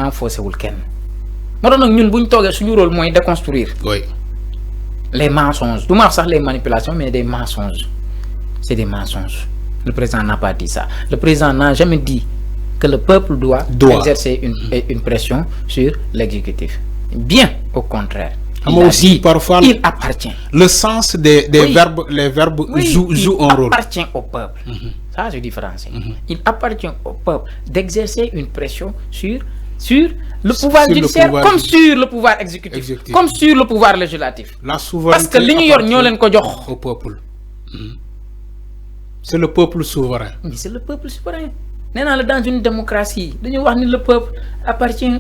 enfoncé wul kenn moo tax nag ñun bu ñu toogee suñu rôle mooy déconstruire les mensonges du ma wax sax les manipulations mais des mensonges c'est des mensonges le président n'a pas dit ça le président n'a jamais dit que le peuple doit exercer une pression sur l'exécutif bien au contraire aussi parfois il appartient le sens des verbes les verbes jouent un rôle. Il appartient au peuple ça je dis français il appartient au peuple d'exercer une pression sur le pouvoir judiciaire comme sur le pouvoir exécutif comme sur le pouvoir législatif la souveraineté parce que li ñu yor ñoo leen ko jox au peuple c'est le peuple souverain mais c'est le peuple souverain nee naa la dans une démocratie dañuy wax ni le peuple appartient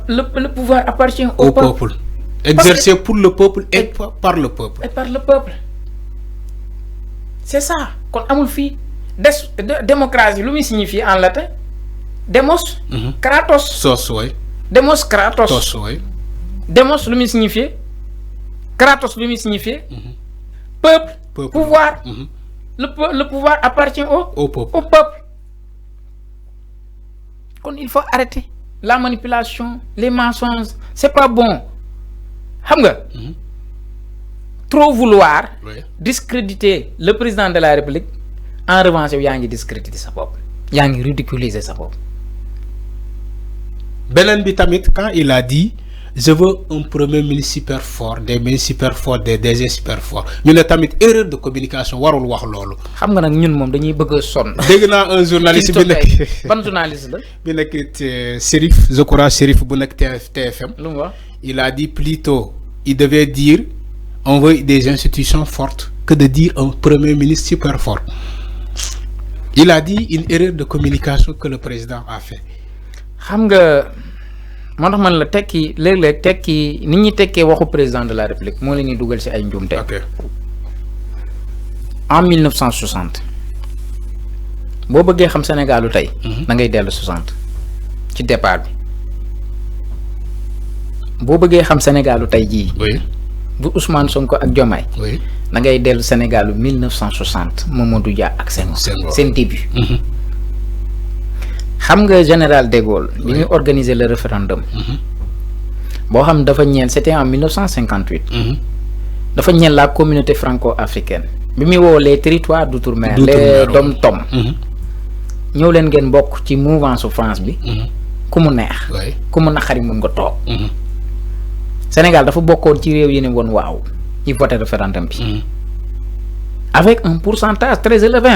le pouvoir appartient au peuple exercé pour le peuple et par le peuple et par le peuple c'est ça kon amul fii démocratie lu muy signifier en latin demos kratos demos kratos demos lu muy signifier kratos lu muy signifier peuple pouvoir le pouvoir appartient au peuple kon il faut arrêter la manipulation les mensonges c'est pas bon xam nga trop vouloir discréditer le président de la République en revanche yaa ngi discréditer sa bopp yaa ngi ridiculiser sa bopp beneen bi tamit quand il a dit je veux un premier ministre super fort des ministres super forts des DG super forts ñu ne tamit erreur de communication warul wax loolu. xam nga nag ñun moom dañuy bëgg a sonn. dégg naa un journaliste bi nekk ban journaliste la. bi nekk Chérif je crois Chérif bu nekk TFM. lu mu wax. Il a dit plutôt il devait dire on veut des institutions fortes que de dire un premier ministre super fort. Il a dit une erreur de communication que le président a fait. xam nga. moo tax man la tekki léeg-léeg tekki nit ñi tekkee waxu président de la République moo leen di dugal ci ay njuumte. En 1960 boo bëggee xam Sénégalu tey. da ngay dellu 60 ci départ bi boo bëggee xam Sénégalu tey jii. bu Ousmane Sonko ak Diomaye. da ngay dellu Sénégalu 1960 Mamadou Dia ak Senghor. seen début. xam nga général de Gaulle bi ñuy organiser le référendum boo xam dafa ñeel c'était en 1958 dafa ñeel la communauté franco-africaine bi muy woo les territoires d'outre-mer les dom-tom ñëw leen ngeen bokk ci mouvance su France bi ku mu neex ku mu naqari mun nga toog Sénégal dafa bokkoon ci réew yi ne woon waaw ñi voté référendum bi avec un pourcentage très élevé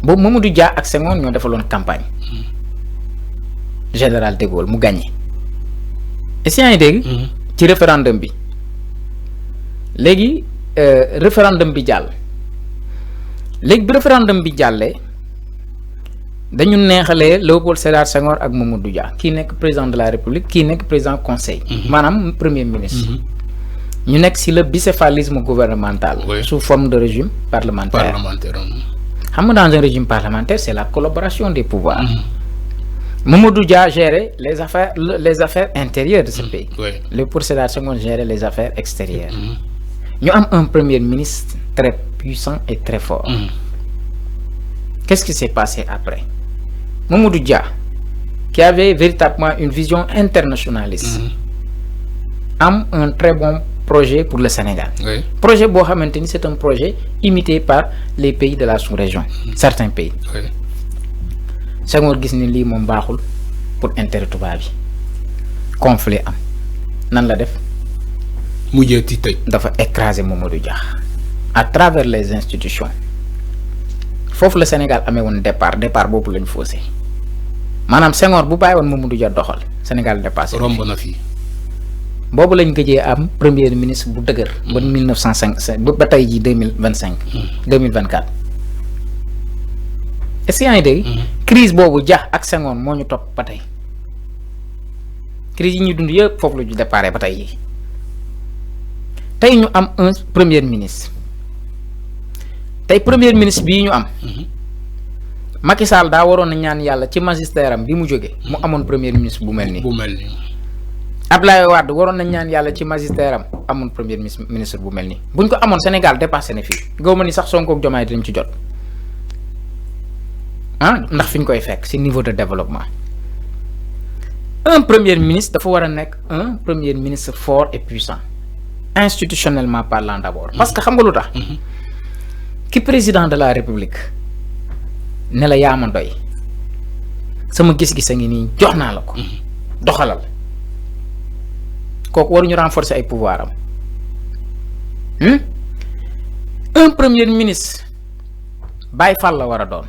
boobu Mamadou Dia ak Senghor ñoo defaloon campagne général de Gaulle mu gagné est-ce que yaa ngi dégg ci référendum bi léegi référendum bi jàll léegi bi référendum bi jàllee dañu neexalee Léopold Sédar Senghor ak Mamadou Dia kii nekk président de la République kii nekk président conseil maanaam premier ministre ñu nekk ci le bicéphalisme gouvernemental sous forme de régime parlementaire xam nga dans un régime parlementaire c'est la collaboration des pouvoirs Mamadou Dia gérait les affaires intérieures de ce pays Léopold Sédar Senghor gérait les affaires extérieures ñu am un premier ministre très puissant et très fort qu'est-ce qui s'est passé après Mamadou Dia qui avait véritablement une vision internationaliste am un très bon projet pour le Sénégal. Projet boo xamante ni c'est un projet imité par les pays de la sous-région certains pays. Senghor gis ni lii moom baaxul pour intérêt tubaab bi conflit am nan la def. mujjee ti tëj. dafa écraser Mamadou Dia à travers les institutions foofu la Sénégal amee woon départ boobu lañu faussé maanaam Senghor bu bàyyi woon Mamadou Dia doxal Sénégal dépassé. romb na fii. boobu lañ gëjee am premier ministre bu dëgër ba 1905 ba tey jii 2025 2024 est-ce que yaa ngi dégg crise boobu Dia ak Senghor moo ñu topp ba tey crise yi ñuy dund yëpp foofu la ñu déparé ba tey yi tey ñu am un premier ministre tey premier ministre bii ñu am Macky Sall daa waroon na ñaan yàlla ci magistère am bi mu jógee mu amoon premier ministre bu mel nii Abdoulaye Wade waroon na ñaan yàlla ci magistère am amoon premier ministre bu mel nii buñ ko amoon Sénégal dépassé na fii gaw ma ni sax Sonko ak Diomaye dinañ ci jot ndax fi ñu koy fekk ci niveau de développement un premier ministre dafa war a nekk un premier ministre fort et puissant institutionnellement parlant d'abord parce que xam nga lu tax ki président de la république ne la yaa ma doy sama gis-gis a ngi nii jox naa la ko doxalal kooku waruñu renforcer ay pouvoir am un premier ministre Baye Fall la war a doon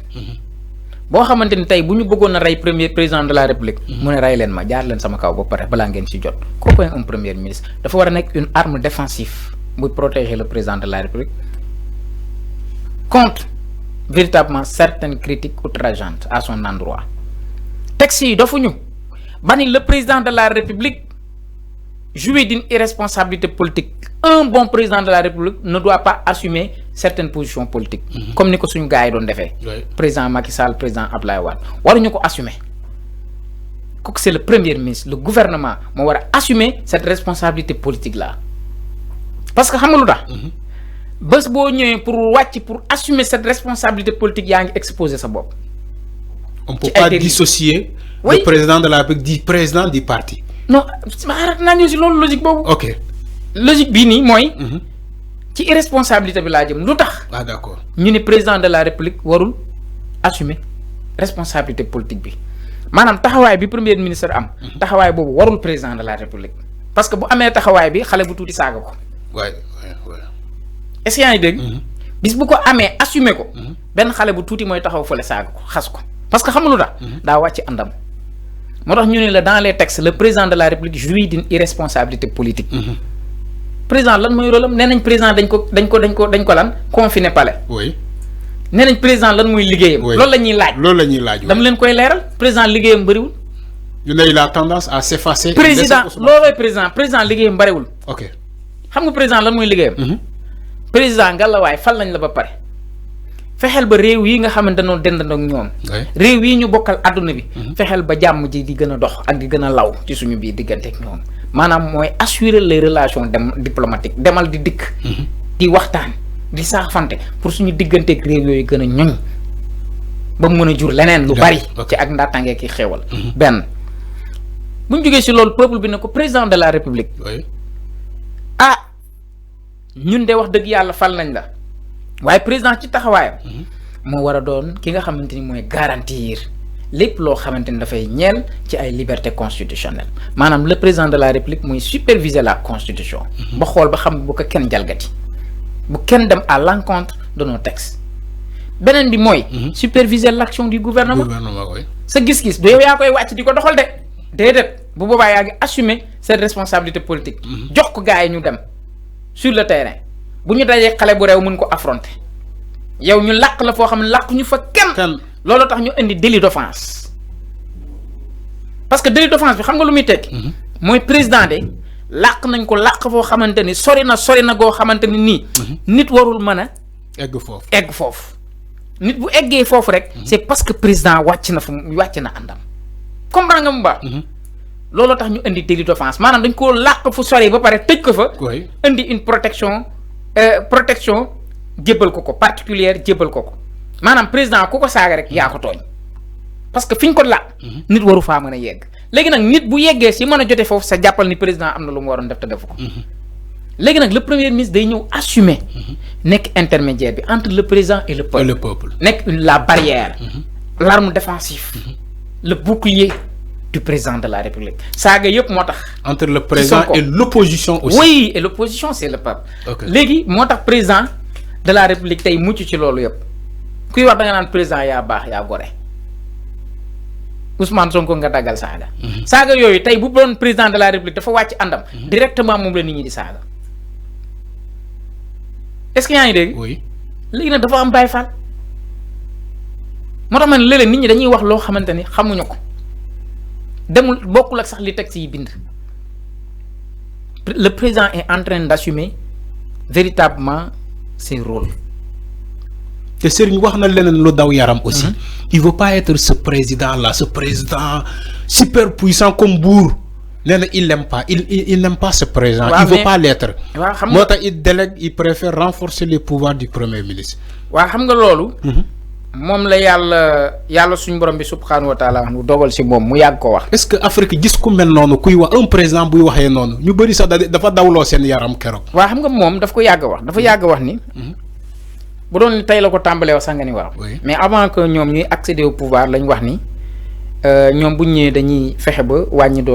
boo xamante ni tey bu ñu bëggoon a rey premier président de la république mu ne rey leen ma jaar leen sama kaw ba pare balaa ngeen ci jot kooku un premier ministre dafa war a nekk une arme défensive buy protéger le président de la république contre véritablement certaines critiques outrageantes à son endroit texte yi dafuñu bani le président de la république jouit d'une irresponsabilité politique. Un bon président de la République ne doit pas assumer certaines positions politiques. Comme nous avons dit, le président Macky Sall, le président Abdoulaye Wade. Nous devons assumer. C'est le premier ministre, le gouvernement, qui doit assumer cette responsabilité politique-là. Parce que, pour assumer cette responsabilité politique, il y a exposé sa bopp. On ne peut pas dissocier le président de la République du président du parti. Non, c'est logique. Ok. Logique bini moy ci irresponsabilité bi la jëm lutax ah d'accord ñu ni président de la république warul assumer responsabilité politique bi manam taxaway bi premier ministre am taxaway bobu warul président de la république parce que bu amé taxaway bi xalé bu tuti saga ko ouais est-ce que yaay dégg bis bu ko amé assumer ko ben xalé bu tuti moy taxaw fele saga ko xass ko parce que xamul lutax da wacc andam motax ñu ni la dans les textes le président de la république jouit d'une irresponsabilité politique président lan moy rôle am nenañ président dañ ko lan confiné palais oui nenañ président lan moy liggéeyam loolu lañuy laaj dama leen koy léral président liggéeyam bariwul ñu ne il a tendance à s'effacer président loolooy président liggéeyam bariwul ok xam nga président lan moy liggéeyam président ngalawaay fal nañ la ba pare fexel ba réew yi nga xamante dañoo dendandoo ak ñoom réew yi ñu bokkal àdduna bi fexel ba jàmm ji di gën a dox ak di gën a law ci suñu biir diggante ak ñoom maanaam mooy assurer les relations diplomatiques demal di dikk di waxtaan di saafante pour suñu diggante ak réew yooyu gën a ñoñ ba mu mën a jur leneen lu bari ci ak ndaatangee ki xewal benn bu ñu jógee si loolu peuple bi ne ko président de la république ah ñun de wax dëgg yàlla fal nañ la waaye président ci taxawaayam moo war a doon ki nga xamante ni mooy garantir lépp loo xamante ni dafay ñeel ci ay liberté constitutionnelle maanaam le président de la république mooy superviser la constitution ba xool ba xam bu ko kenn jalgati bu kenn dem à l'encontre de nos textes beneen bi mooy superviser l'action du gouvernement sa gis-gis du yow yaa koy wàcc di ko doxal de déedéet bu boobaa yaa ngi assumer cette responsabilité politique jox ko gars yi ñu dem sur le terrain bu ñu dajee xale bu réew mën ko affronter yow ñu làq la foo xam ne làq ñu fa kenn loolu tax ñu indi délit d'offense parce que délit d'offense bi xam nga lu muy tekki mooy président de làq nañ ko làq foo xamante ni sori na goo xamante ni nii nit warul mën a egg foofu nit bu eggee foofu rek c'est parce que président wàcc na àndam comprendre nga mu baax loolu tax ñu indi délit d'offense maanaam dañ ko làq fu sori ba pare tëj ko fa indi une protection jébbal ko particulière jébbal ko maanaam président ku ko saaga rek yaa ko tooñ parce que fi ñu ko làq nit waru faa mën a yegg léegi nag nit bu yeggee si mën a jote foofu sa jàppal ni président am na lu mu waroon def te defu ko léegi nag le premier ministre day ñëw assumer nekk intermédiaire bi entre le président et le peuple nekk la barrière l'arme défensive le bouclier du président de la république saaga yëpp moo tax entre le président et l'opposition aussi oui et l'opposition c'est le peuple léegi moo tax président de la république tey mucc ci loolu yëpp kuy wax da nga naan président yaa baax yaa gore Ousmane Sonko nga daggal saaga yooyu tey bu doon président de la république dafa wàcc àndam directement moom la nit ñi di saaga est-ce que yaa ngi dégg léegi nag dafa am Baye Fall moo tax man léeg-léeg nit ñi dañuy wax loo xamante ni xamuñu ko demul bokkul ak sax li texte yi bind le président est en train d'assumer véritablement ses rôles. te Serigne wax na leneen lu daw yaram aussi. Il veut pas être ce président là, ce président super puissant comme Bour. Il n'aime pas, il n'aime pas ce président. Il veut pas l'être. Moi, il délègue, il préfère renforcer les pouvoirs du premier ministre. Wa xam nga lolu moom la yàlla suñu borom bi subxanahu wa taala mu dogal si moom mu yàgg ko wax. est-ce que Afrique gis ku mel noonu kuy wax un président buy waxee noonu ñu bëri sax dafa dawloo seen yaram keroog. waa xam nga moom daf ko yàgg wax dafa yàgg wax ni. bu doon ni tey la ko tàmbalee wax sax nga ni waaw. mais avant que ñoom ñuy accéder au pouvoir lañ wax ni ñoom bu ñu ñëwee dañuy fexe ba wàññi